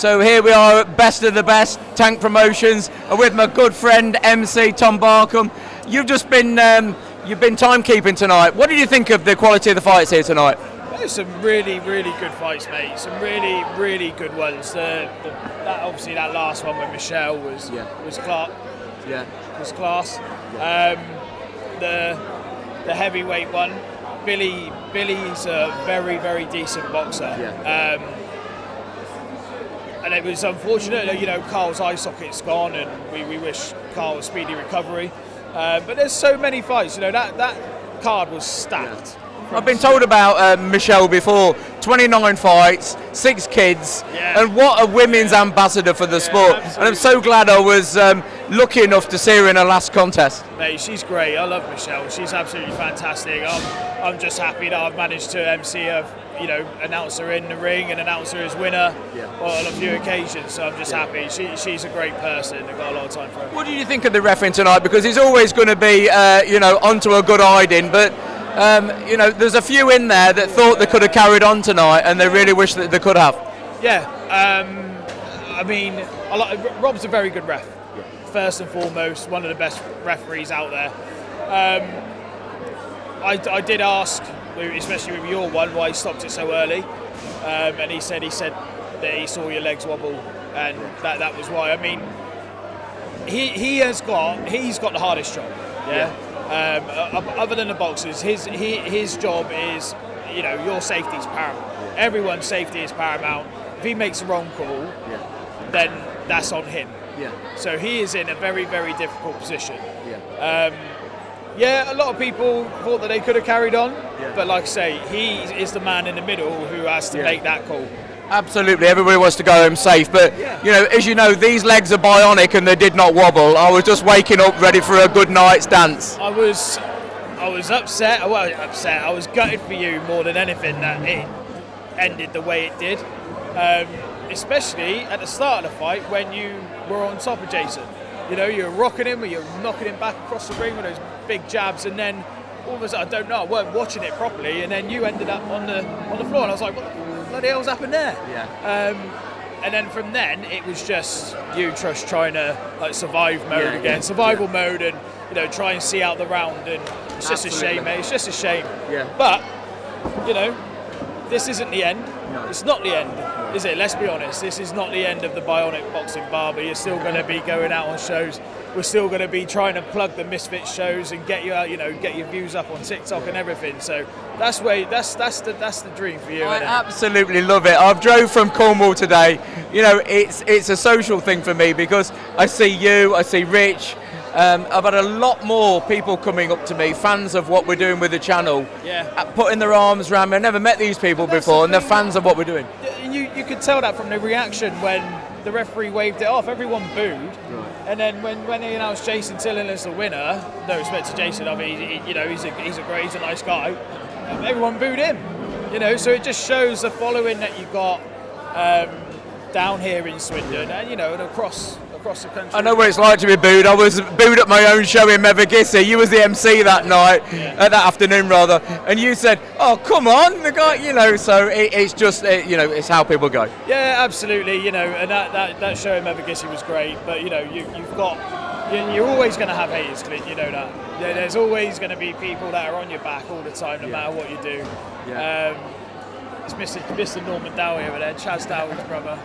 So here we are at Best of the Best Tank Promotions with my good friend MC Tom Barkham. You've just been timekeeping tonight. What did you think of the quality of the fights here tonight? There's some really good fights, mate. Some really good ones. Obviously that last one with Michelle was class. Yeah, was class. Yeah. The heavyweight one, Billy's a very decent boxer. Yeah. And it was unfortunate that Carl's eye socket's gone, and we wish Carl a speedy recovery. But there's so many fights. That card was stacked. Yeah. I've been told about Michelle before. 29 fights, 6 kids, and what a women's ambassador for the sport. Absolutely. And I'm so glad I was lucky enough to see her in her last contest. Mate, she's great. I love Michelle. She's absolutely fantastic. I'm just happy that I've managed to MC her, announce her in the ring and announce her as winner on a few occasions. So I'm just happy. She's a great person. I've got a lot of time for her. What do you think of the referee tonight? Because he's always going to be, onto a good hiding, but. There's a few in there that thought they could have carried on tonight, and they really wish that they could have. Yeah, Rob's a very good ref. Yeah. First and foremost, one of the best referees out there. I did ask, especially with your one, why he stopped it so early, and he said that he saw your legs wobble, and that was why. I mean, he's got the hardest job. Yeah. Other than the boxers, his job is, your safety is paramount. Everyone's safety is paramount. If he makes a wrong call, then that's on him. Yeah. So he is in a very difficult position. Yeah. A lot of people thought that they could have carried on, but like I say, he is the man in the middle who has to make that call. Absolutely, everybody wants to go home safe, but as you know, these legs are bionic and they did not wobble. I was just waking up ready for a good night's dance. I was upset. I was gutted for you more than anything that it ended the way it did, especially at the start of the fight when you were on top of Jason. You were rocking him, or you were knocking him back across the ring with those big jabs, and then all of a sudden, I don't know, I weren't watching it properly, and then you ended up on the floor, and I was like, what the hell's happened there? And then from then it was just you just trying to survive mode again, survival mode, and try and see out the round, and it's just a shame, mate. It's just a shame. But this isn't the end. No. It's not the end, is it? Let's be honest. This is not the end of the bionic boxing barber. You're still going to be going out on shows. We're still going to be trying to plug the Misfits shows and get you out, get your views up on TikTok and everything. So that's the dream for you. I absolutely love it. I've drove from Cornwall today. It's a social thing for me because I see you, I see Rich. I've had a lot more people coming up to me, fans of what we're doing with the channel, putting their arms around me. I've never met these people before, and they're fans of what we're doing. You could tell that from the reaction when the referee waved it off. Everyone booed, and then when they announced Jason Tillin as the winner, no respect to Jason, I mean, he's a nice guy. Everyone booed him, So it just shows the following that you got down here in Swindon, and across the country. I know what it's like to be booed. I was booed at my own show in Mevagissey. You was the MC that night, that afternoon rather, and you said, "Oh, come on, the guy," So it's just, it's how people go. Yeah, absolutely, and that show in Mevagissey was great, but you're always going to have haters, Clint. You know that. There's always going to be people that are on your back all the time, no matter what you do. It's Mr. Norman Dowie over there, Chaz Dowie's brother.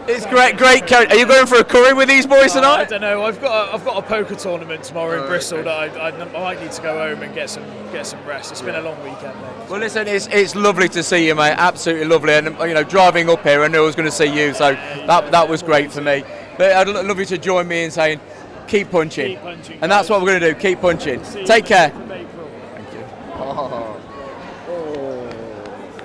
It's great. Are you going for a curry with these boys tonight? I don't know. I've got a poker tournament tomorrow in Bristol that I might need to go home and get some rest. It's been a long weekend, mate. Well, listen, it's lovely to see you, mate. Absolutely lovely. And driving up here, I knew I was going to see you, so that was great for me. But I'd love you to join me in saying, keep punching. And that's what we're going to do. Keep punching. Take care.